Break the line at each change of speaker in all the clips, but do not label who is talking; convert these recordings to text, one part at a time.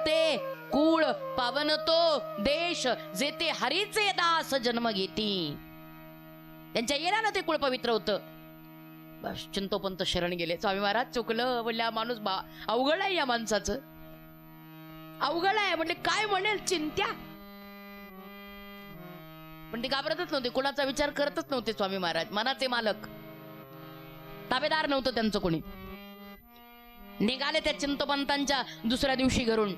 ते कुळ पावन तो देश जेथे हरीचे दास जन्म घेती. त्यांच्या येण्यानं ते कुळ पवित्र होतं. बस चिंतोपंत शरण गेले. स्वामी महाराज चुकलं म्हणल्या, माणूस अवघड आहे या माणसाचं, अवघड आहे म्हणजे काय म्हणेल चिंत्या. पण ते घाबरतच नव्हते, कोणाचा विचार करतच नव्हते स्वामी महाराज. मनाचे मालक, ताबेदार नव्हतं त्यांचं कोणी. निघाले त्या चिंतोपंतांच्या दुसऱ्या दिवशी घरून,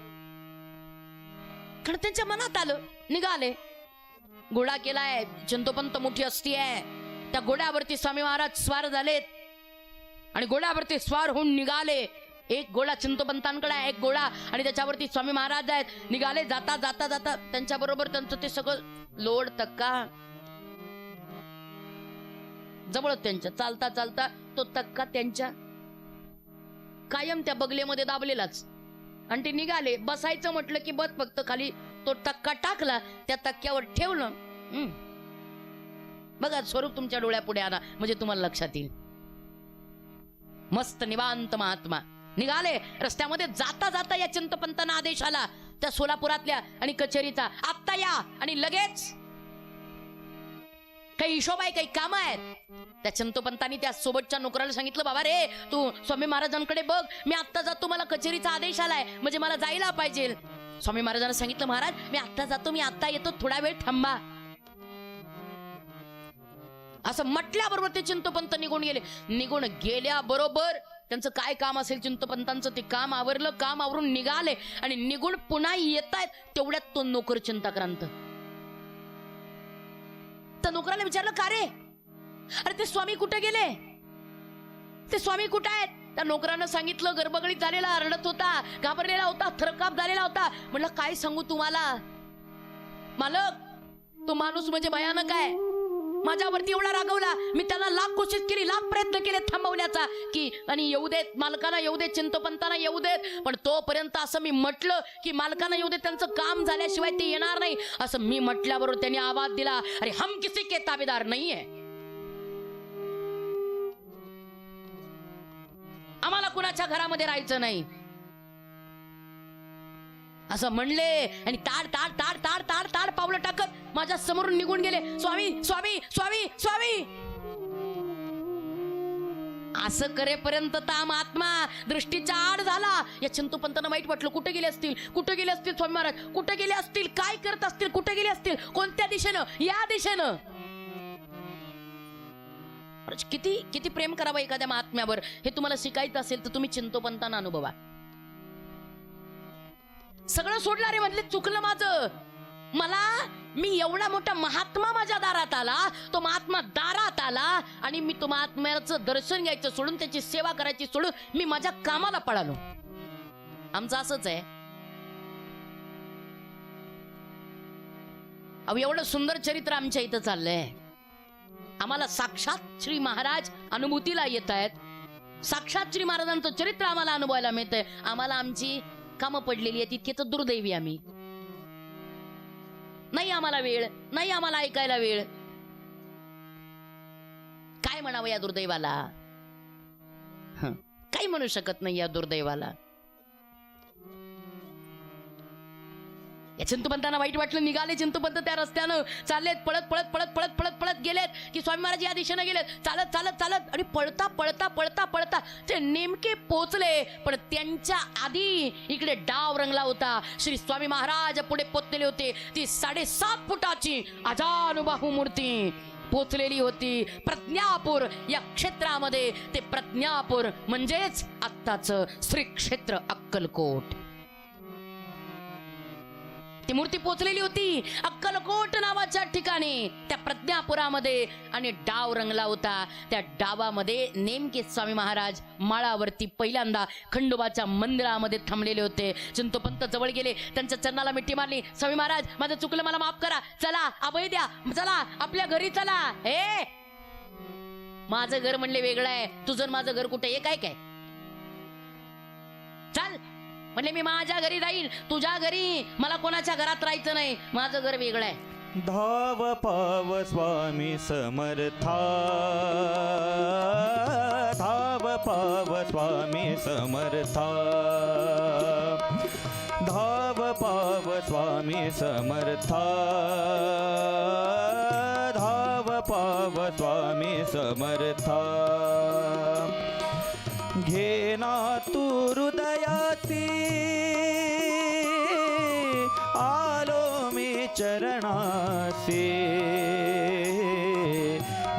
कारण त्यांच्या मनात आलं. निघाले, घोडा केलाय, चिंतोपंत मोठी असती आहे. त्या घोड्यावरती स्वामी महाराज स्वार झालेत आणि घोड्यावरती स्वार होऊन निघाले. एक घोडा चिंतोपंतांकडे आहे, एक घोडा, आणि त्याच्यावरती स्वामी महाराज आहेत. निघाले, जाता जाता जाता त्यांच्या बरोबर त्यांचं ते सगळं लोड तक्का जवळ त्यांच्या. चालता चालता तो तक्का त्यांच्या कायम त्या बगलेमध्ये दाबलेलाच. आणि ते निघाले. बसायचं म्हटलं की बस फक्त खाली तो टक्का टाकला, त्या तक्क्यावर ठेवलं. बघा स्वरूप तुमच्या डोळ्यापुढे आणा म्हणजे तुम्हाला लक्षात येईल. मस्त निवांत महात्मा निघाले. रस्त्यामध्ये जाता जाता या चिंतोपंतांना आदेश आला त्या सोलापुरातल्या आणि कचेरीचा, आत्ता या. आणि लगेच काही हिशोब आहे, काही काम आहेत. त्या चिंतोपंतांनी त्या सोबतच्या नोकराला सांगितलं, बाबा रे तू स्वामी महाराजांकडे बघ, मी आत्ता जातो, मला कचेरीचा आदेश आलाय म्हणजे मला जायला पाहिजे. स्वामी महाराजांना सांगितलं, महाराज मी आत्ता जातो, मी आत्ता येतो, थोडा वेळ थांबा. असं म्हटल्याबरोबर ते चिंतोपंत निघून गेले. निघून गेल्याबरोबर त्यांचं काय काम असेल चिंतोपंतांचं ते काम आवरलं. काम आवरून निघाले आणि निघून पुन्हा येत आहेत तेवढ्यात तो नोकर चिंताक्रांत. त्या नोकराला विचारलं, का रे, अरे ते स्वामी कुठे गेले, ते स्वामी कुठे आहेत. त्या नोकरानं सांगितलं, गरबगडीत झालेला, रडत होता, घाबरलेला होता, थरकाप झालेला होता. म्हणलं काय सांगू तुम्हाला मालक, तो माणूस म्हणजे भयानक आहे. माझ्यावरती एवढा रागवला, मी त्याला लाख कोशिश केली, लाख प्रयत्न केले थांबवण्याचा की आणि येऊ देत, मालकांना येऊ देत, चिंतोपंतांना येऊ देत. पण तोपर्यंत असं मी म्हटलं की मालकांना येऊ देत, त्यांचं काम झाल्याशिवाय ते येणार नाही. असं मी म्हटल्याबरोबर त्यांनी आवाज दिला, अरे हम किसी के ताबेदार नाहीये, आम्हाला कुणाच्या घरामध्ये राहायचं नाही. असं म्हणले आणि ताड ताड ताड ताड ताड ताड पावलं टाकत माझ्या समोरून निघून गेले. स्वामी स्वामी स्वामी स्वामी असं करेपर्यंत ता महात्मा दृष्टीच्या आड झाला. या चिंतोपंतांना वाईट वाटलं, कुठे गेले असतील, कुठे गेले असतील स्वामी महाराज, कुठे गेले असतील, काय करत असतील, कुठे गेले असतील, कोणत्या दिशेनं, या दिशेनं. किती किती प्रेम करावं एखाद्या महात्म्यावर हे तुम्हाला शिकायचं असेल तर तुम्ही चिंतोपंतांना अनुभवा. सगळं सोडलं रे, म्हटले चुकलं माझं, मला मी एवढा मोठा महात्मा माझ्या दारात आला, तो महात्मा दारात आला आणि मी तो महात्म्याचं दर्शन घ्यायचं सोडून, त्याची सेवा करायची सोडून मी माझ्या कामाला पळालो. आमचं असंच आहे. अहो एवढं सुंदर चरित्र आमच्या इथं चाललंय. आम्हाला साक्षात श्री महाराज अनुभूतीला येत आहेत, साक्षात श्री महाराजांचं चरित्र आम्हाला अनुभवायला मिळतंय. आम्हाला आमची कामं पडलेली आहेत, इतके तर दुर्दैवी आम्ही. नाही आम्हाला वेळ, नाही आम्हाला ऐकायला वेळ. काय म्हणावं या दुर्दैवाला, काही म्हणू शकत नाही या दुर्दैवाला. या चिंतोपंतांना वाईट वाटलं, निघाले चिंतोपंत त्या रस्त्यानं चाललेत, पळत पळत पळत पळत पळत पळत गेलेत की स्वामी महाराज या दिशेनं गेलेत, चालत चालत चालत आणि पळता पळता पळता पळता ते नेमके पोचले. पण त्यांच्या आधी इकडे डाव रंगला होता. श्री स्वामी महाराज पुढे पोचलेले होते. ती 7.5 फुटाची अजानुबाहू मूर्ती पोचलेली होती प्रज्ञापूर या क्षेत्रामध्ये. ते प्रज्ञापूर म्हणजेच आत्ताचं श्री क्षेत्र अक्कलकोट. ती मूर्ती पोचलेली होती अक्कलकोट नावाच्या ठिकाणी, त्या प्रज्ञापुरामध्ये. आणि डाव रंगला होता. त्या डावामध्ये नेमके स्वामी महाराज माळावरती पहिल्यांदा खंडोबाच्या मंदिरामध्ये थांबलेले होते. चिंतोपंत जवळ गेले, त्यांच्या चरणाला मिठी मारली. स्वामी महाराज माझं चुकलं, मला माफ करा, चला अभय द्या, चला आपल्या घरी चला. हे माझं घर म्हणले वेगळं आहे, तुझं माझं घर कुठे एक आहे काय? चल म्हणले मी माझ्या घरी राहील, तुझ्या घरी मला कोणाच्या घरात राहायचं नाही, माझं घर वेगळं आहे.
धाव पाव स्वामी समर्था, धाव पाव स्वामी समर्था, धाव स्वामी समर्था धाव पाव स्वामी समर्था घेना तू हृदयाती आलो मी चरणासी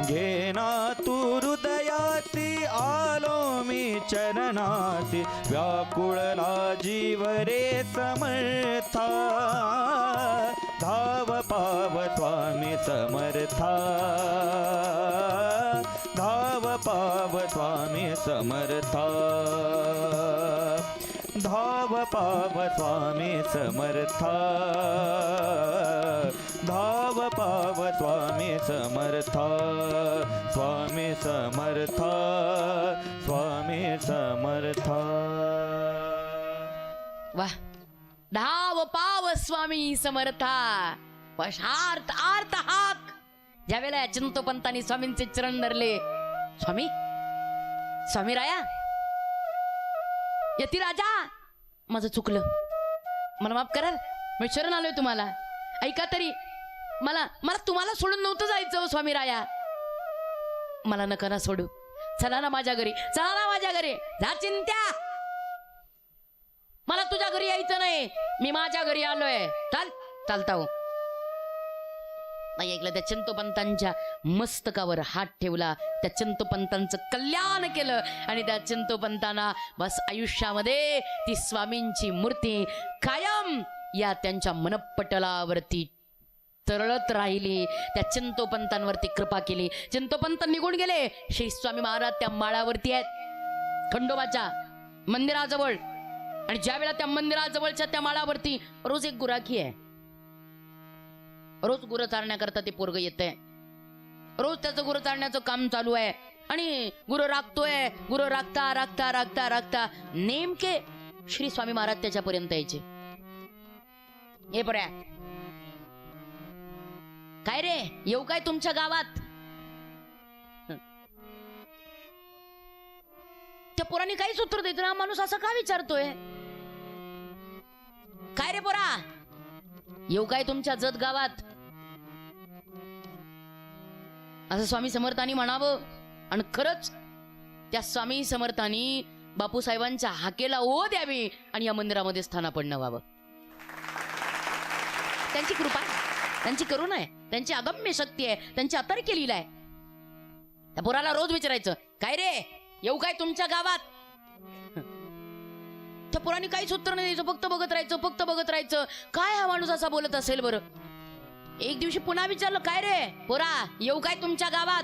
घेना तू हृदयाती आलो मी चरणासी व्याकुळला जीव रे समर्था धाव पाव स्वामी समर्था धाव पाव स्वामी समर्था धाव पाव स्वामी समर्था धाव पाव स्वामी समर्था स्वामी समर्था स्वामी समर्था.
वाह, धाव पाव स्वामी समर्था. पशार्थ आर्थ हाक. ज्यावेळेला चिंतोपंतांनी स्वामींचे चरण धरले, स्वामी स्वामी राया यती राजा माझं चुकलं, मला माफ कराल, मी शरण आलोय तुम्हाला. ऐका तरी, मला तुम्हाला सोडून नव्हतं जायचं स्वामी राया, मला नका ना सोडू, चला ना माझ्या घरी, चला ना माझ्या घरी. जा चिंत्या, मला तुझ्या घरी यायचं नाही, मी माझ्या घरी आलोय, चाल. चालता हो नाही ऐकलं. त्या चिंतोपंतांच्या मस्तकावर हात ठेवला, त्या चिंतोपंतांचं कल्याण केलं आणि त्या चिंतोपंतांना बस आयुष्यामध्ये ती स्वामींची मूर्ती कायम या त्यांच्या मनपटलावरती तरळत राहिली. त्या चिंतोपंतांवरती कृपा केली. चिंतोपंत निघून गेले. श्री स्वामी महाराज त्या माळावरती आहेत खंडोबाच्या मंदिराजवळ, आणि ज्या वेळेला त्या मंदिराजवळच्या त्या माळावरती रोज एक गुराखी आहे. रोज गुरं चारण्याकरता ते पोरग येतंय, रोज त्याचं गुरं चारण्याचं काम चालू आहे आणि गुरं राखतोय. गुरं राखता राखता राखता राखता नेमके श्री स्वामी महाराज त्याच्यापर्यंत यायचे. हे पर्या काय रे, येऊ काय तुमच्या गावात? त्या पोरांनी काहीच उत्तर देत ना. माणूस असं का विचारतोय? काय रे पोरा, येऊ काय तुमच्या जत गावात? असं स्वामी समर्थांनी म्हणावं. आणि खरंच त्या स्वामी समर्थांनी बापूसाहेबांच्या हाकेला ओ द्यावी आणि या मंदिरामध्ये स्थानापन्न व्हावं. त्यांची कृपा, त्यांची करुणा आहे, त्यांची अगम्य शक्ती आहे, त्यांची अतर्क्य लीला आहे. त्या पोराला रोज विचारायचं, काय रे, येऊ काय तुमच्या गावात? त्या पोरांनी काहीच उत्तर नाही द्यायचं, फक्त बघत राहायचं, फक्त बघत राहायचं. काय हा माणूस असा बोलत असेल बरं? एक दिवशी पुन्हा विचारलं, काय रे पोरा, येऊ काय तुमच्या गावात?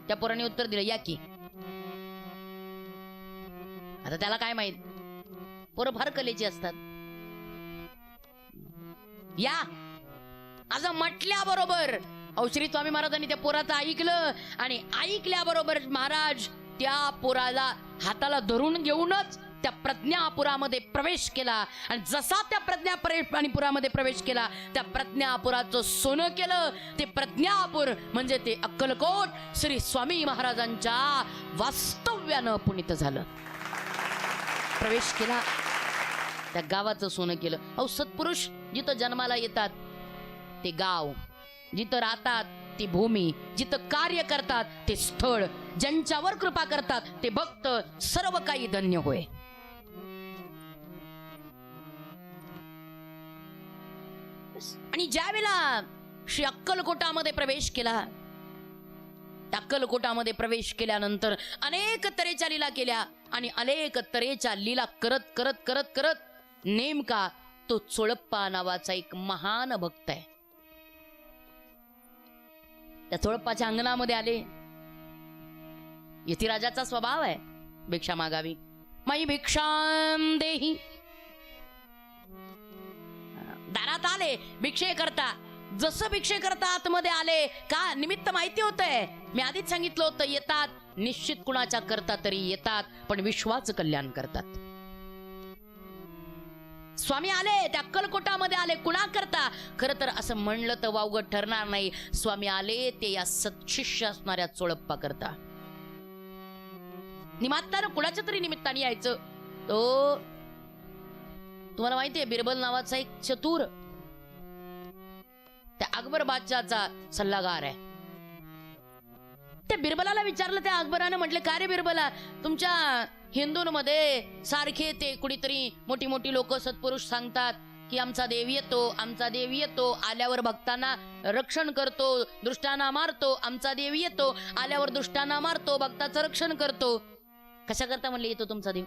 त्या पोराने उत्तर दिलं, या की. आता त्याला काय माहित, पोरं फार कलेची असतात. या असं म्हटल्याबरोबर श्री स्वामी महाराजांनी त्या पोराचं ऐकलं आणि ऐकल्याबरोबर महाराज त्या पोराला हाताला धरून घेऊनच त्या प्रज्ञापुरामध्ये प्रवेश केला. आणि जसा त्या प्रज्ञापुरामध्ये प्रवेश केला, त्या प्रज्ञापुराचं सोनं केलं. ते प्रज्ञापूर म्हणजे ते अक्कलकोट श्री स्वामी महाराजांच्या वास्तव्यानं पुनीत झालं. प्रवेश केला, त्या गावाचं सोनं केलं. अहो सत्पुरुष जिथं जन्माला येतात ते गाव, जिथं राहतात ती भूमी, जिथं कार्य करतात ते स्थळ, ज्यांच्यावर कृपा करतात ते भक्त, सर्व काही धन्य होय. आणि ज्या वेळेला श्री अक्कलकोटामध्ये प्रवेश केला, अक्कलकोटामध्ये प्रवेश केल्यानंतर अनेक तऱ्हेच्या लीला केल्या आणि अनेक तऱ्हेच्या लीला करत करत करत करत नेमका तो चोळप्पा नावाचा एक महान भक्त आहे. त्या चोळप्पाच्या अंगणामध्ये आले. यतिराजाचा स्वभाव आहे भिक्षा मागावी. माई भिक्षां देही. दारात आले भिक्षे करता. जसं भिक्षे करता आतमध्ये आले का निमित्त माहिती होतंय, मी आधीच सांगितलं होतं, येतात निश्चित कुणाच्या करता तरी येतात, पण विश्वाचं कल्याण करतात. स्वामी आले त्या अक्कलकोटामध्ये आले कुणा करता? खरं तर असं म्हणलं तर वावगं ठरणार नाही. स्वामी आले ते या सत्शिष्य असणाऱ्या चोळप्पा करता. निमित्तानं कुणाच्या तरी निमित्ताने यायचं. तो तुम्हाला माहितीये बिरबल नावाचा एक चतुर त्या अकबर बादशाहचा सल्लागार आहे. त्या बिरबलाला विचारलं, त्या अकबरानं म्हटलं, का रे बिरबला, तुमच्या हिंदूंमध्ये सारखे ते कुणीतरी मोठी मोठी लोक सत्पुरुष सांगतात की आमचा देव येतो, आमचा देव येतो, आल्यावर भक्तांना रक्षण करतो, दुष्टांना मारतो, आमचा देव येतो, आल्यावर दुष्टांना मारतो, भक्ताचं रक्षण करतो. कशा करता म्हणले येतो तुमचा देव?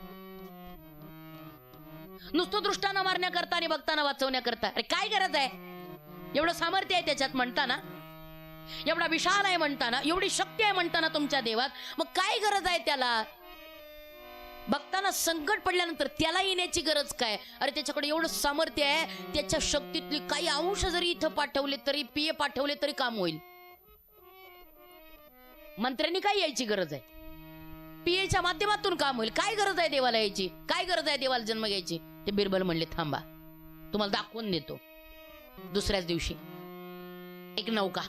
नुसतं दृष्टांना मारण्याकरता आणि भक्तांना वाचवण्याकरता. अरे काय गरज आहे? एवढं सामर्थ्य आहे त्याच्यात म्हणताना, एवढा विशाल आहे म्हणताना, एवढी शक्ती आहे म्हणताना तुमच्या देवात, मग काय गरज आहे त्याला? भक्तांना संकट पडल्यानंतर त्याला येण्याची गरज काय? अरे त्याच्याकडे एवढं सामर्थ्य आहे, त्याच्या शक्तीतली काही अंश जरी इथं पाठवले तरी, पिये पाठवले तरी काम होईल. मंत्र्यांनी काय यायची गरज आहे? पियेच्या माध्यमातून काम होईल. काय गरज आहे देवाला यायची? काय गरज आहे देवाला जन्म घ्यायची? ते बिरबल म्हणले, थांबा, तुम्हाला दाखवून देतो. दुसऱ्याच दिवशी एक नौका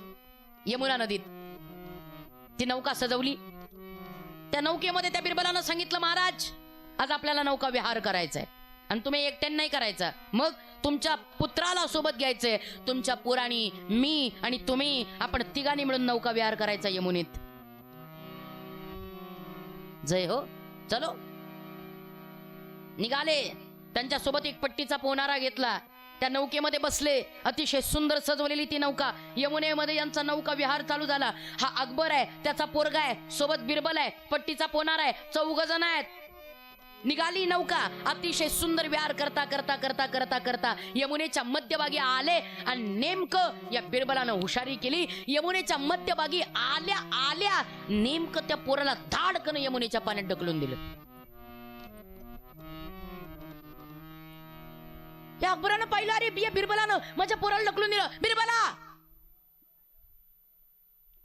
यमुना नदीत, ती नौका सजवली. त्या नौकेमध्ये त्या बिरबलानं सांगितलं, महाराज आज आपल्याला नौका विहार करायचा आहे आणि तुम्ही एकट्याने नाही करायचा, मग तुमच्या पुत्राला सोबत घ्यायचंय. तुमच्या पुराणी, मी आणि तुम्ही, आपण तिघांनी मिळून नौका विहार करायचा यमुनेत. जय हो, चलो. निघाले. त्यांच्या सोबत एक पट्टीचा पोनारा घेतला, त्या नौकेमध्ये बसले. अतिशय सुंदर सजवलेली ती नौका, यमुनेमध्ये यांचा नौका विहार चालू झाला. हा अकबर आहे, त्याचा पोरगा आहे, सोबत बिरबल आहे, पट्टीचा पोनार आहे, 4 जण आहेत. निघाली नौका. अतिशय सुंदर विहार करता करता करता करता करता यमुनेच्या मध्यभागी आले आणि नेमकं या बिरबलानं हुशारी केली. यमुनेच्या मध्यभागी आल्या आल्या नेमकं त्या पोराला धाडकन यमुनेच्या पाण्यात ढकलून दिलं. या अकबरानं पाहिलं, अरे बिरबलानं माझ्या पोराला ढकलून दिलं. बिरबला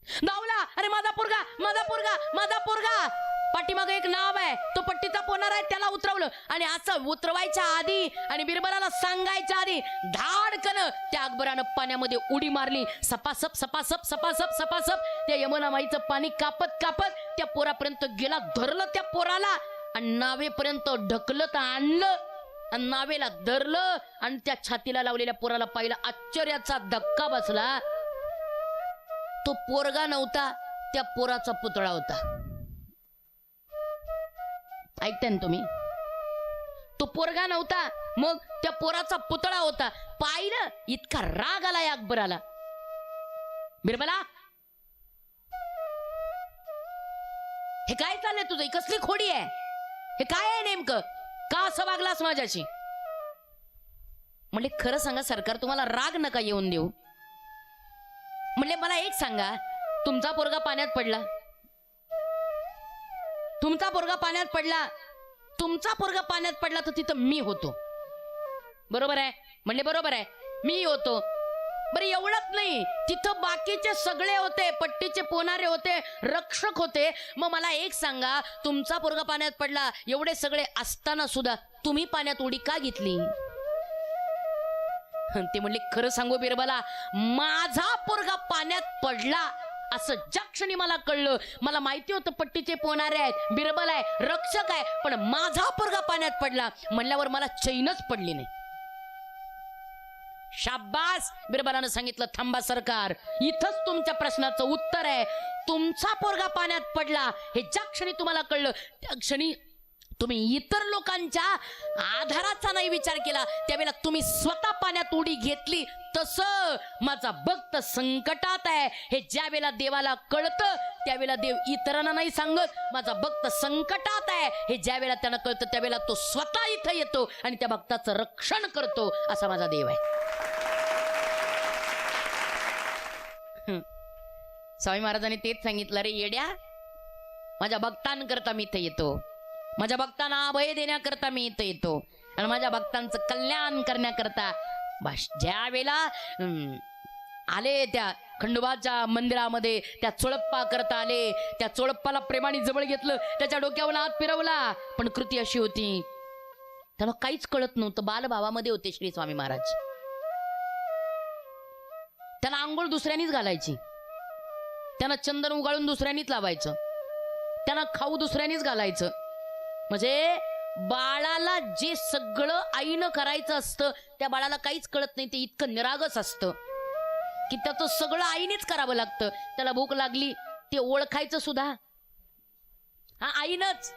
धावला, अरे माझा पोरगा, माझा पोरगा, माझा पोरगा. पाठीमागे एक नाव आहे, तो पट्टीचा पोनार आहे, त्याला उतरवलं. आणि असं उतरवायच्या आधी आणि बिरबलाला सांगायच्या आधी धाडकन त्या अकबरानं पाण्यामध्ये उडी मारली. सपासप सपासप सपासप सपासप त्या यमुना माईचं पाणी कापत कापत त्या पोरापर्यंत गेला. धरलं त्या पोराला आणि नावेपर्यंत ढकलत आणलं आणि नावेला धरलं आणि त्या छातीला लावलेल्या पोराला पाहिलं. आश्चर्याचा धक्का बसला. तो पोरगा नव्हता, त्या पोराचा पुतळा होता. ऐकताय ना तुम्ही? तो पोरगा नव्हता, मग त्या पोराचा पुतळा होता. पाहिलं, इतका राग आला या अकबराला. बिरबला, हे काय चाललंय तुझं? कसली खोडी आहे? हे काय आहे नेमकं? का असं वागलास माझ्याशी? म्हणले, खरं सांगा सरकार, तुम्हाला राग नका येऊन देऊ. म्हणले, मला एक सांगा, तुमचा पोरगा पाण्यात पडला, तुमचा पोरगा पाण्यात पडला, तुमचा पोरगा पाण्यात पडला तर तिथं मी होतो, बरोबर आहे? म्हणले, बरोबर आहे, मी होतो. बरं एवढंच नाही, तिथं बाकीचे सगळे होते, पट्टीचे पोनारे होते, रक्षक होते. मग मला एक सांगा, तुमचा पोरगा पाण्यात पडला, एवढे सगळे असताना सुद्धा तुम्ही पाण्यात उडी का घेतली? ते म्हणले, खरं सांगू बिरबला, माझा पोरगा पाण्यात पडला असं ज्या क्षणी मला कळलं, मला माहिती होतं पट्टीचे पोनारे आहेत, बिरबल आहे, रक्षक आहे, पण माझा पोरगा पाण्यात पडला म्हणल्यावर मला चैनच पडली नाही. शाबास, बिरबलानं सांगितलं, थांबा सरकार, इथंच तुमच्या प्रश्नाचं उत्तर आहे. तुमचा पोरगा पाण्यात पडला हे ज्या क्षणी तुम्हाला कळलं, त्या क्षणी तुम्ही इतर लोकांच्या आधाराचा नाही विचार केला, त्यावेळेला तुम्ही स्वतः पाण्यात उडी घेतली. तसं माझा भक्त संकटात आहे हे ज्या वेळेला देवाला कळतं, त्यावेळेला देव इतरांना नाही सांगत. माझा भक्त संकटात आहे हे ज्या वेळेला त्यांना कळतं, त्यावेळेला तो स्वतः इथं येतो आणि त्या भक्ताचं रक्षण करतो. असा माझा देव आहे. स्वामी महाराजांनी तेच सांगितलं, रे येड्या, माझ्या भक्तांकरता मी इथं येतो, माझ्या भक्तांना अभय देण्याकरता मी इथं येतो आणि माझ्या भक्तांचं कल्याण करण्याकरता. बस ज्या वेळेला आले त्या खंडोबाच्या मंदिरामध्ये, त्या चोळप्पा करता आले, त्या चोळप्पाला प्रेमाने जवळ घेतलं, त्याच्या डोक्यावर हात फिरवला, पण कृती अशी होती, त्याला काहीच कळत नव्हतं. बालभावामध्ये होते श्री स्वामी महाराज. त्याला आंघोळ दुसऱ्यानीच घालायची, त्यांना चंदन उगाळून दुसऱ्यानीच लावायचं, त्यांना खाऊ दुसऱ्यानीच घालायचं. म्हणजे बाळाला जे सगळं आईनं करायचं असतं त्या बाळाला काहीच कळत नाही, ते इतकं निरागस असतं. की त्याचं सगळं आईनेच करावं लागतं. त्याला भूक लागली ते ओळखायचं सुद्धा हा आईनच.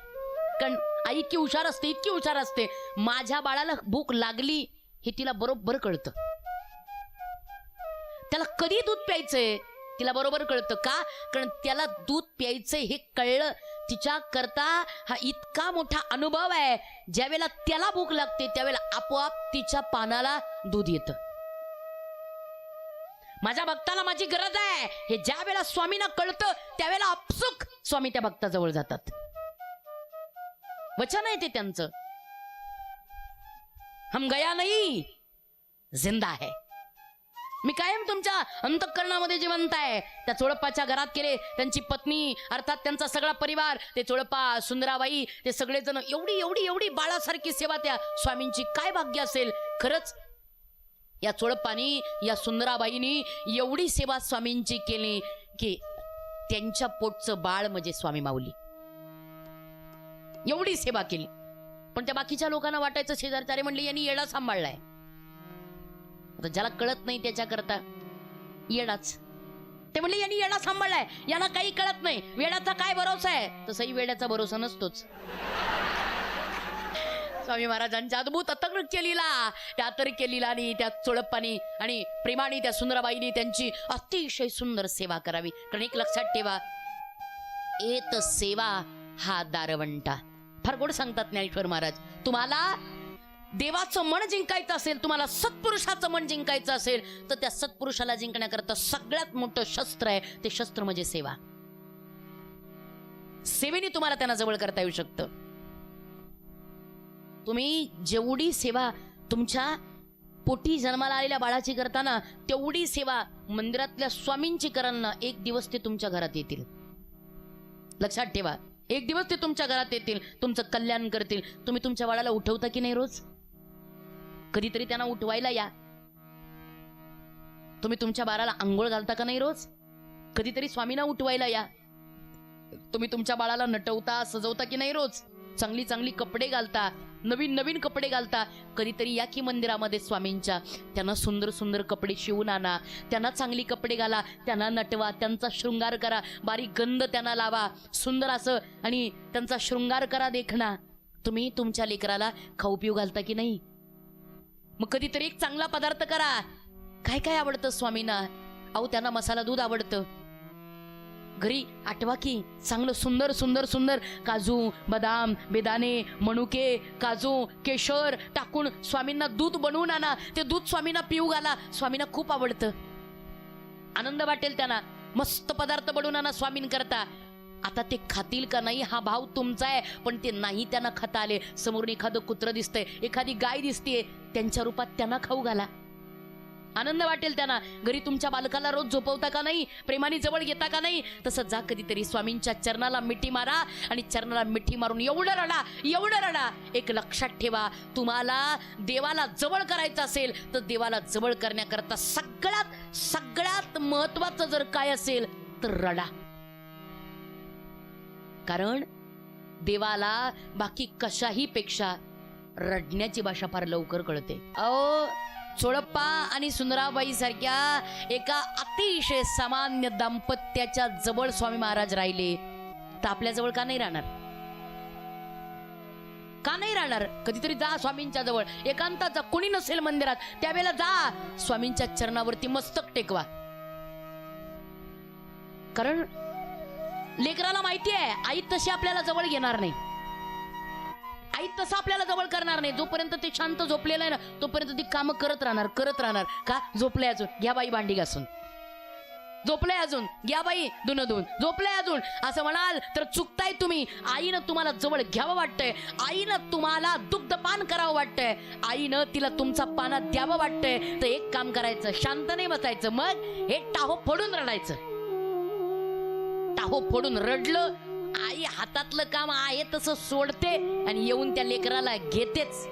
कारण आई इतकी हुशार असते, इतकी हुशार असते. माझ्या बाळाला भूक लागली हे तिला बरोबर कळतं. त्याला कधी दूध प्यायचंय तिला बरोबर कळतं. का? कारण त्याला दूध प्यायचंय हे कळलं. तिच्या करता हा इतका मोठा अनुभव आहे. ज्या वेळेला त्याला भूक लागते त्यावेळेला आपोआप तिच्या पानाला दूध येतं. माझ्या भक्ताला माझी गरज आहे हे ज्या वेळेला स्वामींना कळतं त्यावेळेला आपसुक स्वामी त्या भक्ताजवळ जातात. वचन आहे ते त्यांचं, हम गया नहीं जिंदा है. मी कायम तुमच्या अंतःकरणामध्ये जिवंत आहे. त्या चोळप्पाच्या घरात गेले. त्यांची पत्नी अर्थात त्यांचा सगळा परिवार, ते चोळप्पा, सुंदराबाई, ते सगळेजण एवढी एवढी एवढी बाळासारखी सेवा त्या स्वामींची. काय भाग्य असेल खरंच. या चोळप्पानी, या सुंदराबाईनी एवढी सेवा स्वामींची केली की त्यांच्या पोटचं बाळ म्हणजे स्वामी माऊली. एवढी सेवा केली. पण त्या बाकीच्या लोकांना वाटायचं शेजारचारे म्हणले यांनी येडा सांभाळलाय. आता ज्याला कळत नाही त्याच्याकरता येडाच. ते म्हणले यांनी येडा सांभाळलाय, यांना काही कळत नाही, वेडाचा काय भरोसा आहे. तसंही वेड्याचा भरोसा नसतोच. स्वामी महाराजांच्या अद्भुत अतर्क्य लीला, त्या अतर्क्य लीलानी, त्या चोळप्पानी आणि प्रेमाने त्या सुंदराबाईनी त्यांची अतिशय सुंदर सेवा करावी. कारण एक लक्षात ठेवा, एत सेवा हा दारवंटा. फार गोड सांगतात ज्ञानेश्वर महाराज. तुम्हाला देवाचं मन जिंकायचं असेल, तुम्हाला सत्पुरुषाचं मन जिंकायचं असेल तर त्या सत्पुरुषाला जिंकण्याकरता सगळ्यात मोठं शस्त्र आहे. ते शस्त्र म्हणजे सेवा. सेवेने तुम्हाला त्यांना जवळ करता येऊ शकतं. तुम्ही जेवढी सेवा तुमच्या पोटी जन्माला आलेल्या बाळाची करताना तेवढी सेवा मंदिरातल्या स्वामींची कराल ना, एक दिवस ते तुमच्या घरात येतील. लक्षात ठेवा, एक दिवस ते तुमच्या घरात येतील, तुमचं कल्याण करतील. तुम्ही तुमच्या बाळाला उठवता की नाही रोज? कधीतरी त्यांना उठवायला या. तुम्ही तुमच्या बाळाला आंघोळ घालता का नाही रोज? कधीतरी स्वामींना उठवायला या. तुम्ही तुमच्या बाळाला नटवता, सजवता की नाही रोज? चांगली चांगली कपडे घालता, नवीन नवीन कपडे घालता. कधीतरी या की मंदिरामध्ये स्वामींच्या. त्यांना सुंदर सुंदर कपडे शिवून आणा, त्यांना चांगली कपडे घाला, त्यांना नटवा, त्यांचा शृंगार करा, बारीक गंध त्यांना लावा, सुंदर असं, आणि त्यांचा शृंगार करा देखणा. तुम्ही तुमच्या लेकराला खाऊ पिऊ घालता की नाही? मग कधीतरी एक चांगला पदार्थ करा. काय काय आवडतं स्वामींना? अहो त्यांना मसाला दूध आवडतं. घरी आठवा की चांगलं सुंदर सुंदर सुंदर काजू, बदाम, बेदाणे, मनुके, काजू, केशर टाकून स्वामींना दूध बनवून आणा. ते दूध स्वामींना पिऊ घाला. स्वामींना खूप आवडतं, आनंद वाटेल त्यांना. मस्त पदार्थ बनवून आणा स्वामींकरता. आता ते खातील का नाही हा भाव तुमचा आहे, पण ते नाही त्यांना खाता आले. समोरून एखादं कुत्र दिसतंय, एखादी गाय दिसतेय, त्यांच्या रूपात त्यांना खाऊ घाला. आनंद वाटेल त्यांना. घरी तुमच्या बालकाला रोज झोपवता का नाही? प्रेमाने जवळ घेता का नाही? तसं जा कधीतरी स्वामींच्या चरणाला मिठी मारा, आणि चरणाला मिठी मारून एवढं रडा, एवढं रडा. एक लक्षात ठेवा, तुम्हाला देवाला जवळ करायचं असेल तर देवाला जवळ करण्याकरता सगळ्यात सगळ्यात महत्वाचं जर काय असेल तर रडा. कारण देवाला बाकी कशाही पेक्षा रडण्याची भाषा फार लवकर कळते. अहो चोळप्पा आणि सुंदराबाई सारख्या एका अतिशय सामान्य दाम्पत्याच्या जवळ स्वामी महाराज राहिले तर आपल्या जवळ का नाही राहणार? का नाही राहणार? कधीतरी जा स्वामींच्या जवळ, एकांतात जा. कोणी नसेल मंदिरात त्यावेळेला जा, स्वामींच्या चरणावरती मस्तक टेकवा. कारण लेकराला माहिती आहे आई तशी आपल्याला जवळ घेणार नाही, आई तसं आपल्याला जवळ करणार नाही. जोपर्यंत ते शांत झोपलेलं आहे ना तोपर्यंत ती कामं करत राहणार. का? झोपले अजून, घ्या बाई भांडी घासून. झोपले अजून, घ्या बाई धुणं धुवून. झोपले अजून असं म्हणाल तर चुकताय तुम्ही. आईनं तुम्हाला जवळ घ्यावं वाटतंय, आईनं तुम्हाला दुग्धपान करावं वाटतंय, आईनं तिला तुमचा पाना द्यावं वाटतंय. तर एक काम करायचं, शांत नाही बसायचं, मग हे टाहो फोडून रडायचं. टाहो फोडून रडलं, आई हातातलं काम आहे तसं सोडते आणि येऊन त्या लेकराला घेतेच.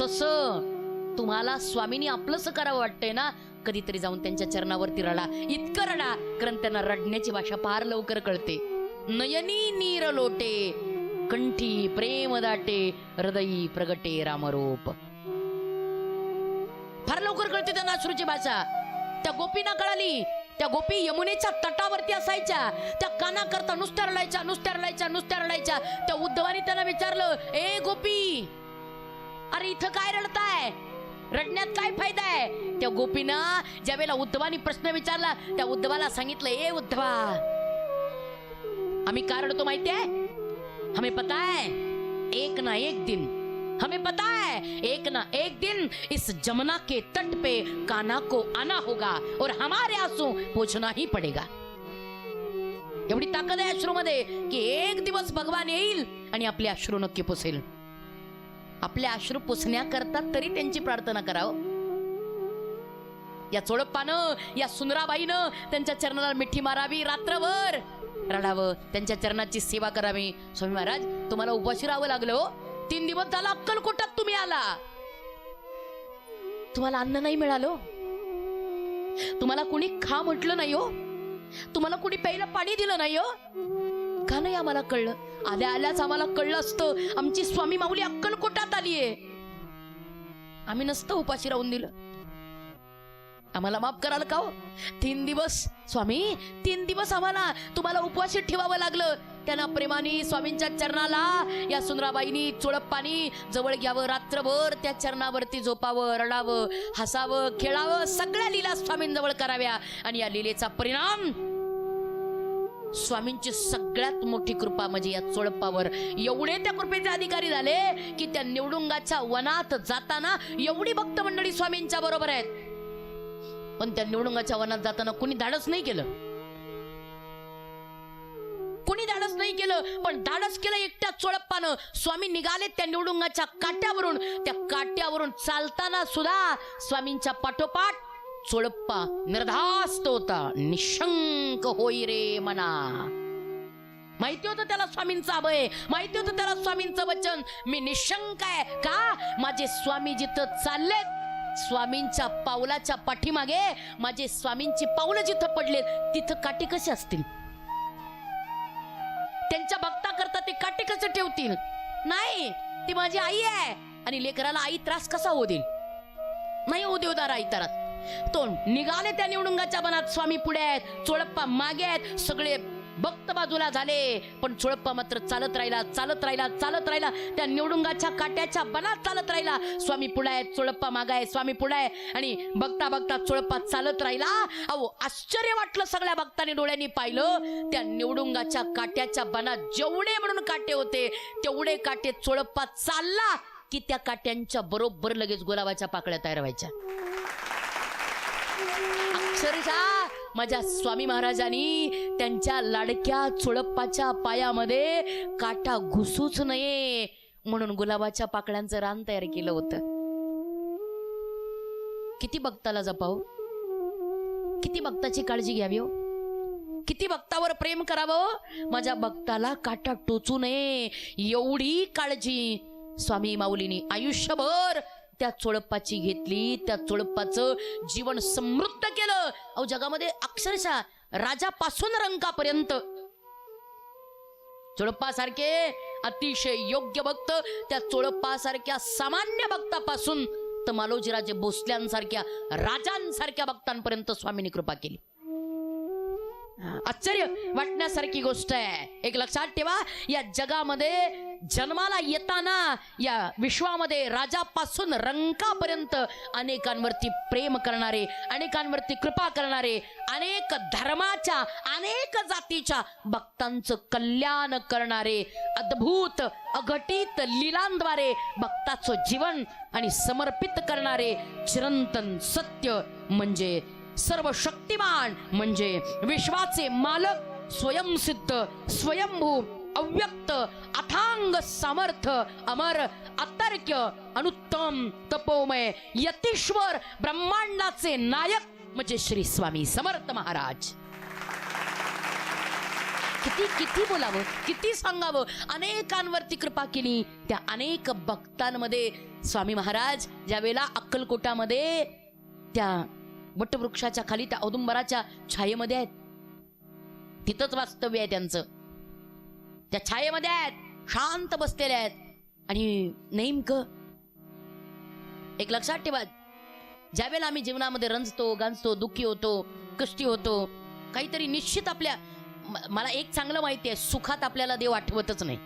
तसं तुम्हाला स्वामींनी आपलंसं करावं वाटतंय ना, कधीतरी जाऊन त्यांच्या चरणावरती रडा. इतकं रडा कारण त्यांना रडण्याची भाषा फार लवकर कळते. नयनी नीर लोटे, कंठी प्रेम दाटे, हृदयी प्रगटे रामरूप. फार लवकर अश्रूची भाषा त्या गोपींना कळाली. त्या गोपी यमुनेच्या तटावरती असायच्या. त्या काना करता नुसत्या रडायच्या, नुसत्या रडायच्या, नुसत्या रडायच्या. त्या उद्धवानी त्यांना विचारलं, ए गोपी, अरे इथं काय रडताय? रडण्यात काय फायदा आहे? त्या गोपीनं ज्या वेळेला उद्धवानी प्रश्न विचारला, त्या उद्धवाला सांगितलं, ए उद्धवा, आम्ही काय रडतो माहितीये? हमें पता है एक ना एक दिन, हमें पता है एक ना एक दिन इस जमुना के तट पे कान्हा को आना होगा और हमारे आंसू पोंछना ही पड़ेगा. एवढी ताकद आहे अश्रूमध्ये की एक दिवस भगवान येईल आणि आपले अश्रू नक्की पुसेल. आपले अश्रू पुसण्याकरता तरी त्यांची प्रार्थना करावं. या चोळप्पानं, या सुंदराबाईनं त्यांच्या चरणाला मिठी मारावी, रात्रभर रडावं, त्यांच्या चरणाची सेवा करावी. स्वामी महाराज, तुम्हाला उपाशी राहावं लागलं हो. 3 दिवस झाला अक्कलकोटात तुम्ही आला, तुम्हाला अन्न नाही मिळालं, तुम्हाला कोणी खा म्हटलं नाही हो, तुम्हाला कोणी प्यायला पाणी दिलं नाही हो. का नाही आम्हाला कळलं? आल्या आल्याच आम्हाला कळलं असतं आमची स्वामी माऊली अक्कलकोटात आलीये, आम्ही नसतं उपाशी राहून दिलं. आम्हाला माफ कराल का हो? 3 दिवस स्वामी, 3 दिवस आम्हाला तुम्हाला उपवासी ठेवावं लागलं. त्यांना प्रेमाने स्वामींच्या चरणाला या सुंदराबाईनी, चोळप्पानी जवळ घ्यावं, रात्रभर त्या चरणावरती झोपावं, रडावं, हसावं, खेळावं, सगळ्या लीला स्वामींजवळ कराव्या. आणि या लीलेचा परिणाम स्वामींची सगळ्यात मोठी कृपा म्हणजे या चोळप्पावर. एवढे त्या कृपेचे अधिकारी झाले की त्या निवडुंगाच्या वनात जाताना एवढी भक्त मंडळी स्वामींच्या बरोबर आहेत, पण त्या निवडुंगाच्या वनात जाताना कुणी धाडस नाही केलं, कुणी धाडस नाही केलं. पण धाडस केलं एकट्या चोळप्पानं. स्वामी निघाले त्या निवडुंगाच्या काट्यावरून. त्या काट्यावरून चालताना सुद्धा स्वामींच्या पाठोपाठ चोळप्पा निर्धास्त होता. निशंक होई रे मना. माहिती होतं त्याला स्वामींचा अभय, माहिती होतं त्याला स्वामींचं वचन, मी निशंक आहे. का? माझे स्वामी जिथं चाललेत, स्वामींच्या पावलाच्या पाठीमागे माझे स्वामींची पावलं जिथं पडलेत, तिथं काटे कसे असतील? त्यांच्या भक्ता करता ते काटे कसे ठेवतील? नाही, ती माझी आई आहे आणि लेकराला आई त्रास कसा होऊ देईल? नाही होऊ देवदार आई त्रास. तो निघाले त्या निवडुंगाच्या वनात. स्वामी पुढे आहेत, चोळप्पा मागे आहेत, सगळे भक्त बाजूला झाले. पण चोळप्पा मात्र चालत राहिला, चालत राहिला, चालत राहिला. त्या निवडुंगाच्या काट्याच्या वनात चालत राहिला. स्वामी पुढे आहेत, चोळप्पा मागे आहे, स्वामी पुढे आहे. आणि बघता बघता चोळप्पा चालत राहिला. अहो, आश्चर्य वाटलं. सगळ्या भक्तांनी डोळ्यांनी पाहिलं, त्या निवडुंगाच्या काट्याच्या वनात जेवढे म्हणून काटे होते तेवढे काटे चोळप्पा चालला की त्या काट्यांच्या बरोबर लगेच गुलाबाच्या पाकळ्या तयार व्हायच्या. अक्षरशः माझ्या स्वामी महाराजांनी त्यांच्या लाडक्या चोळप्पाच्या पायामध्ये काटा घुसूच नये म्हणून गुलाबाच्या पाकळ्यांचं रान तयार केलं होतं. किती भक्ताला जपाव, किती भक्ताची काळजी घ्यावी हो, किती भक्तावर प्रेम करावं. माझ्या भक्ताला काटा टोचू नये एवढी काळजी स्वामी माऊलीनी आयुष्यभर त्या चोळप्पाची घेतली. त्या चोळप्पाचं जीवन समृद्ध केलं. अहो, जगामध्ये अक्षरशः राजापासून रंकापर्यंत चोळप्पासारखे अतिशय योग्य भक्त, त्या चोळप्पासारख्या सामान्य भक्तापासून तर मालोजीराजे भोसल्यांसारख्या राजांसारख्या भक्तांपर्यंत स्वामींनी कृपा केली. आश्चर्य वाटण्यासारखी गोष्ट आहे. एक लक्षात ठेवा, या जगामध्ये जन्माला येताना या विश्वामध्ये राजापासून रंकापर्यंत अनेकांवरती प्रेम करणारे, अनेकांवरती कृपा करणारे, अनेक धर्माच्या, अनेक जातीच्या भक्तांचं कल्याण करणारे, अद्भुत अघटित लीलांद्वारे भक्ताचं जीवन आणि समर्पित करणारे चिरंतन सत्य म्हणजे सर्व शक्तिमान म्हणजे विश्वाचे मालक, स्वयंसिद्ध, स्वयंभू, अव्यक्त, अथांग सामर्थ्य, अमर, अतर्क्य, अनुत्तम, तपोमय, यतीश्वर, ब्रह्मांडाचे नायक म्हणजे श्री स्वामी समर्थ महाराज. किती किती बोलावं, किती सांगावं. अनेकांवरती कृपा केली. त्या अनेक भक्तांमध्ये स्वामी महाराज ज्या वेळेला अक्कलकोटामध्ये त्या वटवृक्षाच्या खाली, त्या औदुंबराच्या छायेमध्ये आहेत, तिथंच वास्तव्य आहे त्यांचं. त्या छायेमध्ये आहेत, शांत बसलेले आहेत. आणि नेमकं एक लक्षात ठेवा, ज्यावेळेला आम्ही जीवनामध्ये रंजतो, गांजतो, दुःखी होतो, कष्टी होतो, काहीतरी निश्चित आपल्या मला एक चांगलं माहिती आहे, सुखात आपल्याला देव आठवतच नाही.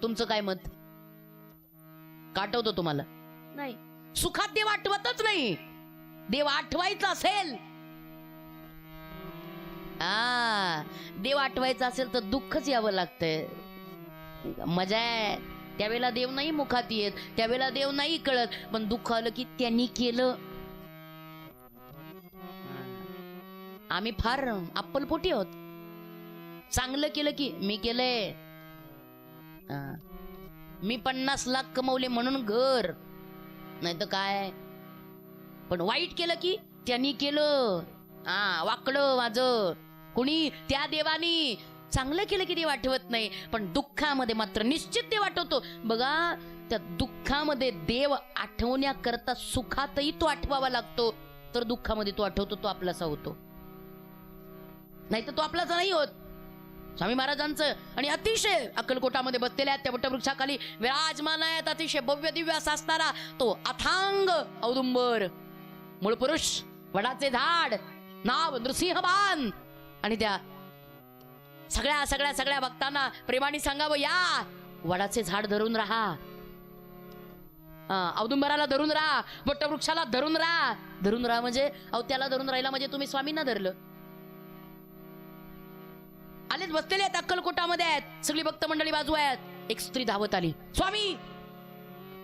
तुमचं काय मत? आठवतो तुम्हाला? नाही. सुखात देव आठवतच नाही. देव आठवायचा असेल, देव आठवायचा असेल तर दुःखच यावं लागतंय. मजा आहे त्यावेळेला देव नाही मुखात येत, त्यावेळेला देव नाही कळत, पण दुःख आलं की त्यांनी केलं. आम्ही फार अप्पलपोटी आहोत. चांगलं केलं की मी केलंय, मी 50 लाख कमवले म्हणून घर, नाही तर काय. पण वाईट केलं की त्यांनी केलं, वाकडं माझं कुणी, त्या देवानी. चांगलं केलं की देव आठवत नाही, पण दुःखामध्ये मात्र निश्चित देव आठवतो. बघा, त्या दुःखामध्ये देव आठवण्याकरता सुखातही तो आठवावा लागतो, तर दुःखामध्ये तो आठवतो, तो आपलासा होतो. नाही तर तो आपलाचा नाही होत. स्वामी महाराजांचं आणि अतिशय अक्कलकोटामध्ये बसलेल्या आहेत त्या वटवृक्षाखाली विराजमान आहेत, अतिशय भव्य दिव्य असा असणारा तो अथांग औदुंबर, मूळ पुरुष, वडाचे झाड, नाव नृसिंहबाण. आणि त्या सगळ्या सगळ्या सगळ्या भक्तांना प्रेमाने सांगावं, या वडाचे झाड धरून राहा, औदुंबराला धरून राहा, वटवृक्षाला धरून राहा. धरून राहा म्हणजे त्याला धरून राहिला म्हणजे तुम्ही स्वामींना धरलं. आलेच बसलेले आहेत अक्कलकोटामध्ये आहेत, सगळी भक्त मंडळी बाजू आहेत. एक स्त्री धावत आली, स्वामी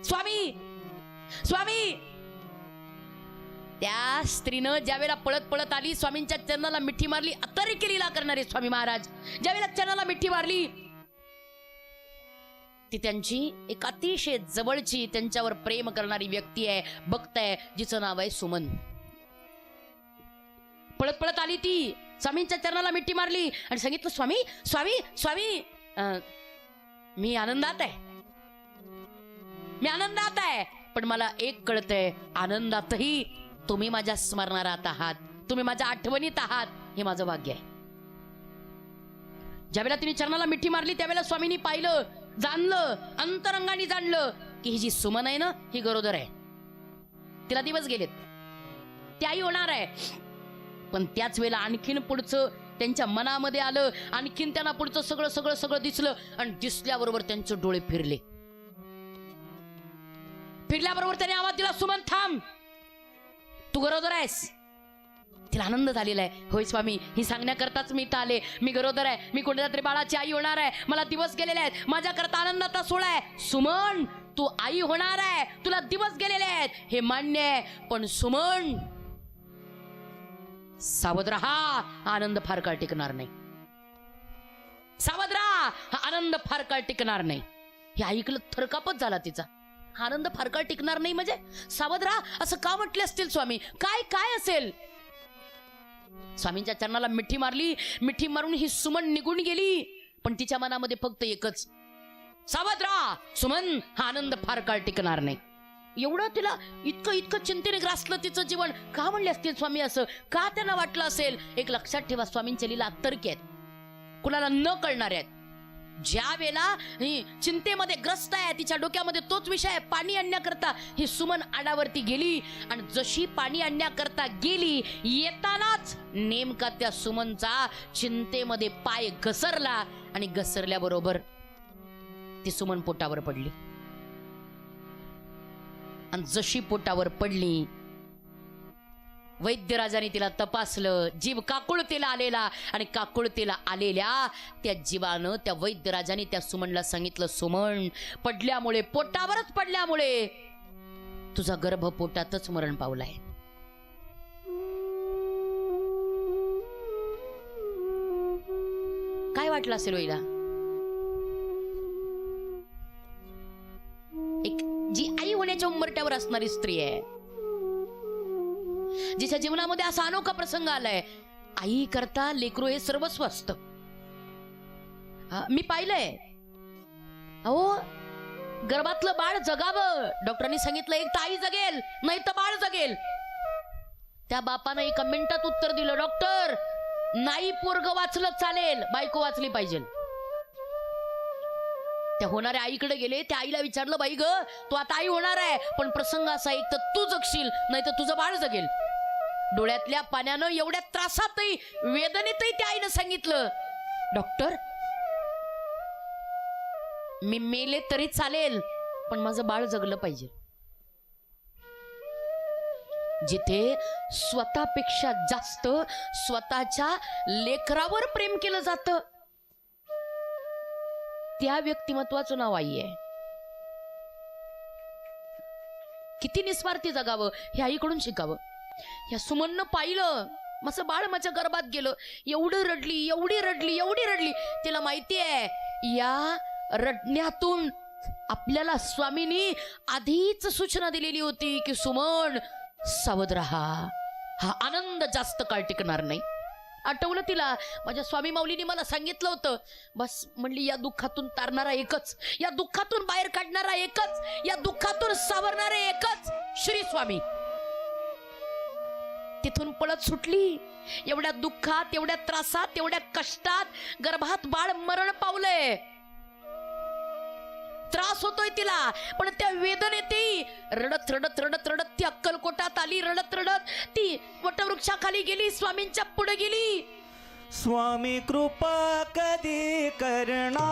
स्वामी स्वामी. त्या स्त्रीनं ज्यावेळेला पळत पळत आली, स्वामींच्या चरणाला मिठी मारली. अतर्क्य लीला करणारे स्वामी महाराज ज्यावेळेला चरणाला मिठी मारली, ती त्यांची एक अतिशय जवळची, त्यांच्यावर प्रेम करणारी व्यक्ती आहे, भक्त आहे, जिचं नाव आहे सुमन. पळत पळत आली ती, स्वामींच्या चरणाला मिठी मारली आणि सांगितलं, स्वामी स्वामी स्वामी, मी आनंदात आहे, मी आनंदात आहे, पण मला एक कळतंय, आनंदातही तुम्ही माझ्या स्मरणात आहात, तुम्ही माझ्या आठवणीत आहात, हे माझं भाग्य आहे. ज्यावेळेला तिने चरणाला मिठी मारली त्यावेळेला स्वामींनी पाहिलं, जाणलं, अंतरंगाने जाणलं की ही जी सुमन आहे ना, ही गरोदर आहे, तिला दिवस गेलेत, ती आई होणार आहे. पण त्याच वेळेला आणखीन पुढचं त्यांच्या मनामध्ये आलं, आणखीन त्यांना पुढचं सगळं सगळं सगळं दिसलं. आणि दिसल्याबरोबर त्यांचे डोळे फिरले. फिरल्याबरोबर त्याने आवाज दिला, सुमन थांब, तू गरोदर आहेस. तिला आनंद झालेला आहे. होय स्वामी, ही सांगण्याकरताच मी इथं आले, मी गरोदर आहे, मी कोणत्या तरी बाळाची आई होणार आहे, मला दिवस गेलेले आहेत, माझ्याकरता आनंदाचा सोहळा आहे. सुमन, तू आई होणार आहे, तुला दिवस गेलेले आहेत, हे मान्य आहे, पण सुमन सावध रहा, आनंद फार काळ टिकणार नाही. सावध रहा, हा आनंद फार काळ टिकणार नाही. हे ऐकलं थरकापच झाला तिचा. हा आनंद फार काळ टिकणार नाही म्हणजे सावध रहा असं का म्हटले असतील स्वामी? काय काय असेल? स्वामींच्या चरणाला मिठी मारली, मिठी मारून ही सुमन निघून गेली, पण तिच्या मनामध्ये फक्त एकच, सावध रहा सुमन, हा आनंद फार काळ टिकणार नाही. एवढं तिला इतकं इतकं चिंतेने ग्रासलं तिचं जीवन. का म्हणले असतील स्वामी असं? का त्यांना वाटलं असेल? एक लक्षात ठेवा, स्वामींच्या लीला अतर्क्य आहेत, कुणाला न कळणार आहेत. ज्या वेळेला चिंतेमध्ये ग्रस्त आहे, तिच्या डोक्यामध्ये तोच विषय आहे, पाणी आणण्याकरता ही सुमन आडावरती गेली. आणि जशी पाणी आणण्याकरता गेली, येतानाच नेमका त्या सुमनचा चिंतेमध्ये पाय घसरला आणि घसरल्याबरोबर ती सुमन पोटावर पडली. आणि जशी पोटावर पडली, वैद्यराजाने तिला तपासलं, जीव काकुळतेला आलेला, आणि काकुळतेला आलेल्या त्या जीवानं त्या वैद्यराजाने त्या सुमनला सांगितलं, सुमन, पडल्यामुळे, पोटावरच पडल्यामुळे तुझा गर्भ पोटातच मरण पावलाय. काय वाटलं असेल वैला? एक जी आई होण्याच्या उंबरट्यावर असणारी स्त्री आहे, जिच्या जीवनामध्ये असा अनोखा प्रसंग आलाय, आई करता लेकरू हे सर्वस्व असतं. मी पाहिलंय, अहो, गर्भातलं बाळ जगावं, डॉक्टरांनी सांगितलं एक तर आई जगेल, नाही तर बाळ जगेल. त्या बापानं एका मिनिटात उत्तर दिलं, डॉक्टर, नाही पोरग वाचलं चालेल, बायको वाचली पाहिजे. त्या होणाऱ्या आईकडे गेले. त्या आईला विचारलं, बाई ग तू आता आई होणार आहे, पण प्रसंग असा एक तर तू जगशील नाही तर तुझं बाळ जगेल. डोळ्यातल्या पाण्यानं एवढ्या त्रासातही वेदनेतही त्या आईनं सांगितलं, डॉक्टर मी मेले तरी चालेल पण माझं बाळ जगलं पाहिजे. जिथे स्वतःपेक्षा जास्त स्वतःच्या लेकरावर प्रेम केलं जातं त्या व्यक्तिमत्वाचं नाव आई आहे. किती निस्वार्थी जगावं हे आईकडून शिकावं. या सुमननं पाहिलं माझं बाळ माझ्या गर्भात गेलं, एवढी रडली. तिला माहिती आहे या रडण्यातून आपल्याला स्वामींनी आधीच सूचना दिलेली होती की सुमन सावध रहा, हा आनंद जास्त काळ टिकणार नाही. आठवलं तिला माझ्या स्वामी माऊलीने मला सांगितलं होतं. बस म्हणली या दुःखातून तारणारा एकच, या दुःखातून बाहेर काढणारा एकच, या दुःखातून सावरणारे एकच श्री स्वामी. तिथून पळत सुटली. एवढ्या दुःखात, एवढ्या त्रासात, एवढ्या कष्टात गर्भात बाळ मरण पावलंय. त्रास होतोय तिला, पण त्या वेदनेतही रडत ती अक्कलकोटात आली. रडत ती वटवृक्षाखाली गेली, स्वामींच्या पुढे गेली.
स्वामी कृपा कधी करणार,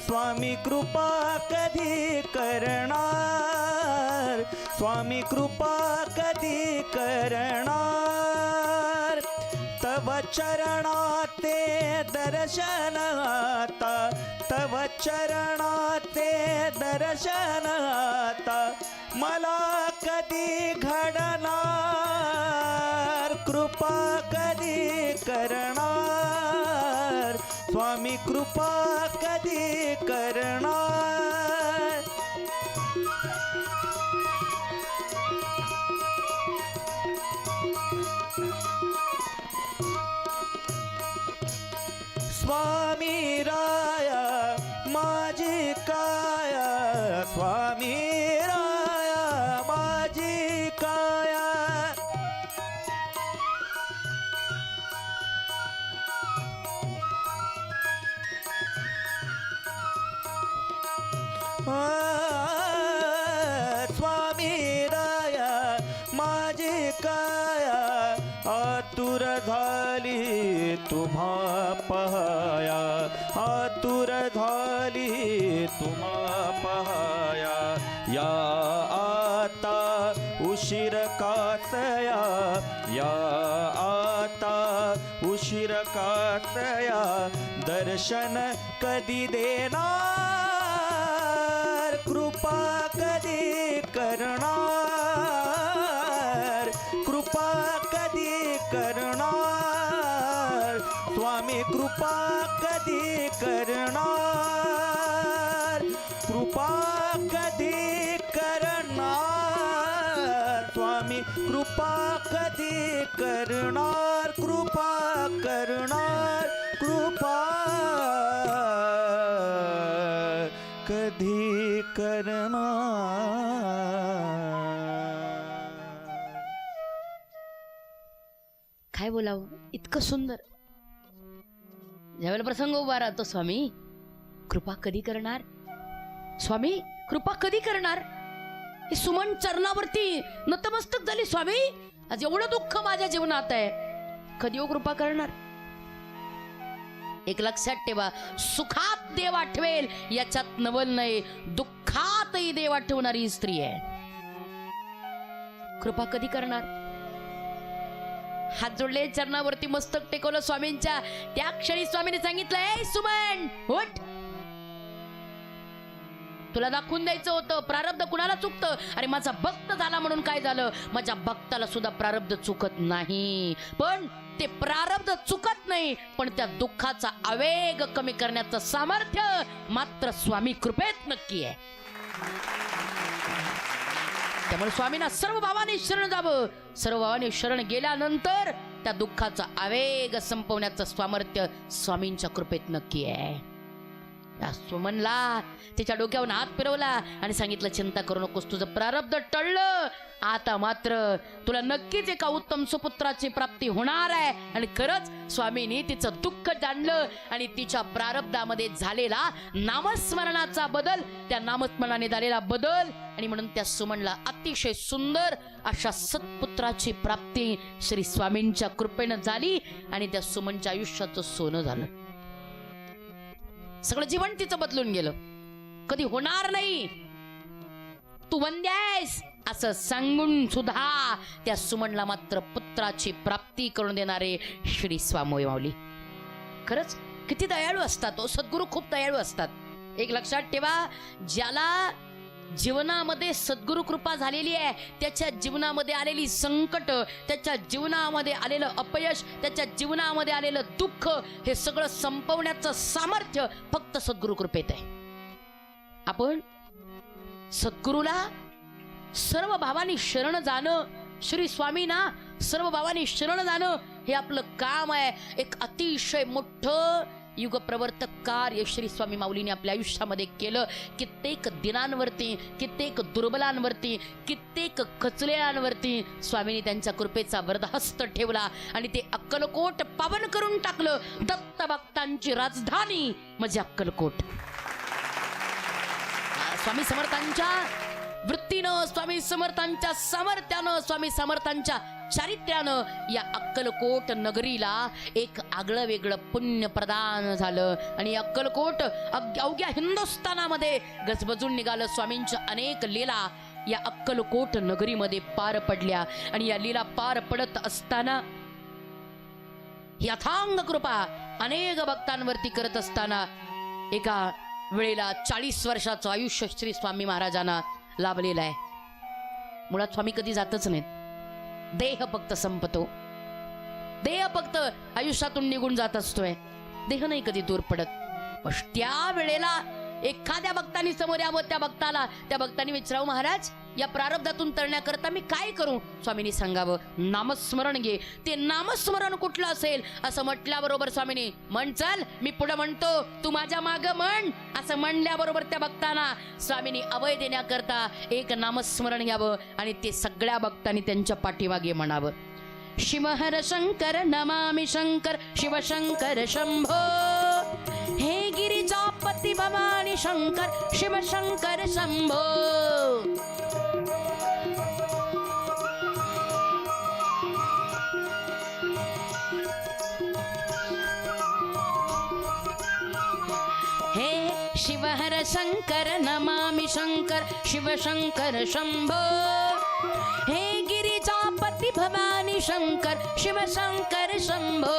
स्वामी कृपा कधी करणार, स्वामी कृपा कधी करणार. तव चरणाते दर्शन आता, तव चरणाते दर्शन आता, मला कधी घडणार, कृपा कधी करणार, स्वामी कृपा कधी करणार. स्वामी राया माझी काया, स्वामी राया माझी काया. स्वामी राया माझी काया, आतुर झाली तुम्हा पहाया, आतुर झाली तुम्हा पहाया. या आता उशीर कासया, या आता उशीर कासया, दर्शन कधी देणार, कृपा कधी करणार, कृपा कधी करणार, स्वामी कृपा कधी करणार, कृपा कधी करणार, स्वामी कृपा कधी करणार, कृपा करणार, कृपा कधी करणार.
काय बोलावं, इतकं सुंदर. ज्यावेळेला प्रसंग उभा राहतो, स्वामी कृपा कधी करणार, स्वामी कृपा कधी करणार. ही सुमन चरणावरती नतमस्तक झाली. स्वामी आज एवढं दुःख माझ्या जीवनात आहे, कधी हो कृपा करणार. एक लक्षात ठेवा, सुखात देव आठवेल याच्यात नवल नाही, दुःखातही देव आठवणारी स्त्री आहे. कृपा कधी करणार. हात जोडले, चरणावरती मस्तक टेकवलं स्वामींच्या. त्या क्षणी स्वामीने सांगितलं, ए सुमन उठ, तुला दाखवून द्यायचं होतं प्रारब्ध कुणाला चुकतं. अरे माझा भक्त झाला म्हणून काय झालं, माझ्या भक्ताला सुद्धा प्रारब्ध चुकत नाही. पण ते प्रारब्ध चुकत नाही, पण त्या दुःखाचा आवेग कमी करण्याचं सामर्थ्य मात्र स्वामी कृपेत नक्की आहे. त्यामुळे स्वामींना सर्व भावाने शरण जावं. सर्व भावाने शरण गेल्यानंतर त्या दुःखाचा आवेग संपवण्याचं सामर्थ्य स्वामींच्या कृपेत नक्की आहे. या सुमनला तिच्या डोक्यावर हात फिरवला आणि सांगितलं, चिंता करू नकोस, तुझं प्रारब्ध टळलं, आता मात्र तुला नक्कीच एका उत्तम सुपुत्राची प्राप्ती होणार आहे. आणि खरंच स्वामींनी तिचं दुःख जाणलं आणि तिच्या प्रारब्धामध्ये झालेला नामस्मरणाचा बदल, त्या नामस्मरणाने झालेला बदल, आणि म्हणून त्या सुमनला अतिशय सुंदर अशा सत्पुत्राची प्राप्ती श्री स्वामींच्या कृपेनं झाली. आणि त्या सुमनच्या आयुष्याचं सोनं झालं. सगळं जीवन तिचं बदलून गेलं. कधी होणार नाही, तू वंद्य आहेस असं सांगून सुद्धा त्या सुमनला मात्र पुत्राची प्राप्ती करून देणारे श्री स्वामी माऊली खरंच किती दयाळू असतात. सद्गुरू खूप दयाळू असतात. एक लक्षात ठेवा, ज्याला जीवनामध्ये सद्गुरु कृपा झालेली आहे, त्याच्या जीवनामध्ये आलेली संकट, त्याच्या जीवनामध्ये आलेलं अपयश, त्याच्या जीवनामध्ये आलेलं दुःख, हे सगळं संपवण्याचं सामर्थ्य फक्त सद्गुरु कृपेत आहे. आपण सद्गुरूला सर्व भावानी शरण जाणं, श्री स्वामींना सर्व भावानी शरण जाणं हे आपलं काम आहे. एक अतिशय मोठं युगप्रवर्तक कार्य श्री स्वामी माऊलीने आपल्या आयुष्यामध्ये केलं. कित्येक दिनांवरती, कित्येक दुर्बलांवरती, कित्येक खचलेल्यांवरती स्वामींनी त्यांच्या कृपेचा वरदहस्त ठेवला आणि ते अक्कलकोट पावन करून टाकलं. दत्त भक्तांची राजधानी म्हणजे अक्कलकोट. स्वामी समर्थांच्या वृत्तीनं, स्वामी समर्थांच्या सामर्थ्यानं, स्वामी समर्थांच्या चारित्र्यानं या अक्कलकोट नगरीला एक आगळं वेगळं पुण्य प्रदान झालं. आणि अक्कलकोट अवघ्या हिंदुस्थानामध्ये गजबजून निघालं. स्वामींच्या अनेक लीला या अक्कलकोट नगरीमध्ये पार पडल्या. आणि या लीला पार पडत असताना यथांग कृपा अनेक भक्तांवरती करत असताना एका वेळेला 40 वर्षाचं आयुष्य श्री स्वामी महाराजांना लाभलेलं आहे. मुळात स्वामी कधी जातच नाहीत. देह फक्त संपतो, देह फक्त आयुष्यातून निघून जात असतोय, देह नाही कधी दूर पडत. त्या वेळेला एखाद्या भक्तानी समोर यावं, त्या भक्तानी विचारावं, महाराज या प्रारब्धातून तरण्याकरता मी काय करू? स्वामींनी सांगावं, नामस्मरण घे. ते नामस्मरण कुठलं असेल असं म्हटल्याबरोबर स्वामींनी, म्हण चल मी पुढे म्हणतो, तू माझ्या माग म्हण असं म्हणल्याबरोबर त्या भक्तांना स्वामींनी अभय देण्याकरता एक नामस्मरण घ्यावं आणि ते सगळ्या भक्तांनी त्यांच्या पाठीमागे म्हणावं, शिवहर शंकर नमामि शंकर शिवशंकर शंभो, हे गिरिजापती भवानी शंकर शिवशंकर शंभो. हे शिवहर शंकर नमामि शंकर शिवशंकर शंभो, हे गिरिजापती भवानी शंकर शिवशंकर शंभो.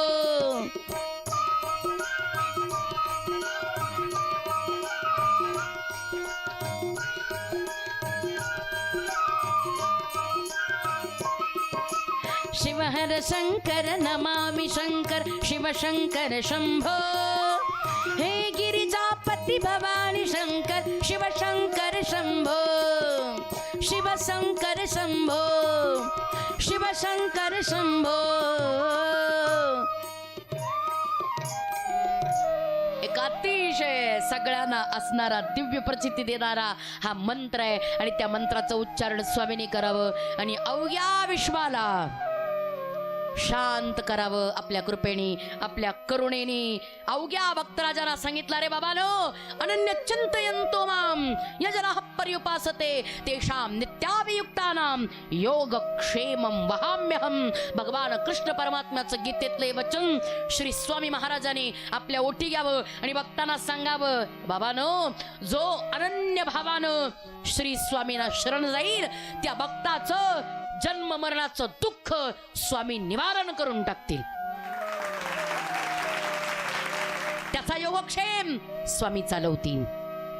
शिवहर शंकर नमामि शंकर शिवशंकर शंभो, हे गिरिजापती भवानी शंकर शिवशंकर शंभो. शिवशंकर शंभो, शिवशंकर शंभो. एक अतिशय सगळ्यांना असणारा दिव्य प्रचिती देणारा हा मंत्र आहे. आणि त्या मंत्राचं उच्चारण स्वामींनी करावं आणि अवघ्या विश्वाला शांत करावं आपल्या कृपेने, आपल्या करुणेने. अवघ्या भक्तराजांना सांगितलं, रे बाबानो, अनन्य चिंतयन्तो माम यजनः पर्युपासते तेषां नित्याभियुक्तानां योगक्षेमं वहाम्यहं. भगवान कृष्ण परमात्म्याचं गीतेतले वचन श्री स्वामी महाराजांनी आपल्या ओठी घ्यावं आणि भक्तांना सांगावं, बाबानो, जो अनन्य भावानं श्री स्वामींना शरण जाईल त्या भक्ताचं जन्म मरणाचं दुःख स्वामी निवारण करून टाकतील. त्याचा योगक्षेम स्वामी चालवतील.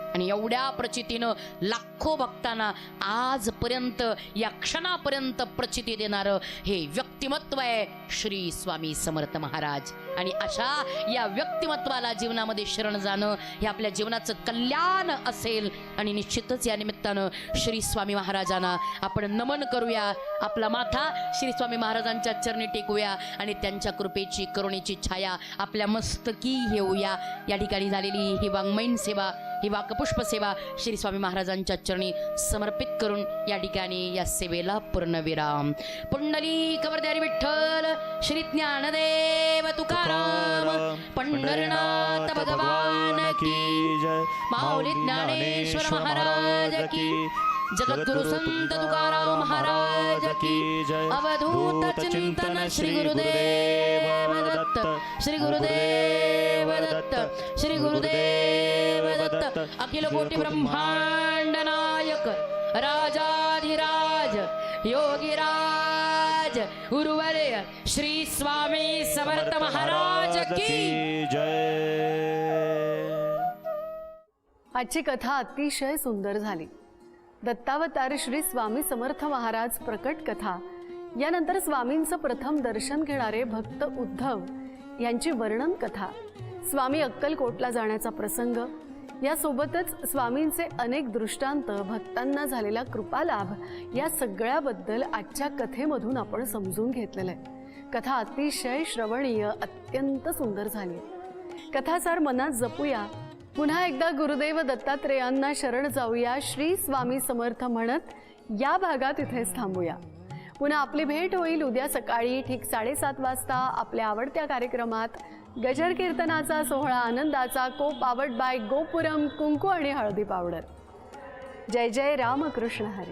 आणि एवढ्या प्रचितीनं लाखो भक्तांना आजपर्यंत या क्षणापर्यंत प्रचिती देणारं हे व्यक्तिमत्व आहे श्री स्वामी समर्थ महाराज. आणि अशा या व्यक्तिमत्वाला जीवनामध्ये शरण जाणं हे आपल्या जीवनाचं कल्याण असेल. आणि निश्चितच या निमित्तानं श्री स्वामी महाराजांना आपण नमन करूया, आपला माथा श्री स्वामी महाराजांच्या चरणी टेकूया आणि त्यांच्या कृपेची करुणेची छाया आपल्या मस्तकी घेऊया. या ठिकाणी झालेली ही वाङ्मयीन सेवा ही वाकपुष्प सेवा श्री स्वामी महाराजांच्या चरणी समर्पित करून या ठिकाणी या सेवेला पूर्णविराम. पुंडलिक वरदारी विठ्ठल श्री ज्ञानदेव तुकाराम पंढरनाथ भगवान की
जय.
माऊली ज्ञानेश्वर महाराज की जगद्गुरु संत तुकाराम महाराज की
जय.
अवधूत चिंतन श्री गुरुदेव दत्त श्री गुरुदेव दत्त श्री गुरुदेव दत्त. अखिल कोटी ब्रह्मांड नायक राजाधिराज योगीराज गुरुवर्य श्री स्वामी समर्थ महाराज की
जय.
आजची कथा अतिशय सुंदर झाली. दत्तावतार श्री स्वामी समर्थ महाराज प्रकट कथा, यानंतर स्वामींचं प्रथम दर्शन घेणारे भक्त उद्धव यांची वर्णन कथा, स्वामी अक्कलकोटला जाण्याचा प्रसंग, यासोबतच स्वामींचे अनेक दृष्टांत, भक्तांना झालेला कृपालाभ, या सगळ्याबद्दल आजच्या कथेमधून आपण समजून घेतलेलं आहे. कथा अतिशय श्रवणीय, अत्यंत सुंदर झाली. कथासार मनात जपूया. पुन्हा एकदा गुरुदेव दत्तात्रेयांना शरण जाऊया. श्री स्वामी समर्थ म्हणत या भागात इथेच थांबूया. पुन्हा आपली भेट होईल उद्या सकाळी ठीक 7:30 वाजता आपल्या आवडत्या कार्यक्रमात गजर कीर्तनाचा सोहळा आनंदाचा, को पावड बाय गोपुरम कुंकू आणि हळदी पावडर. जय जय रामकृष्ण हरी.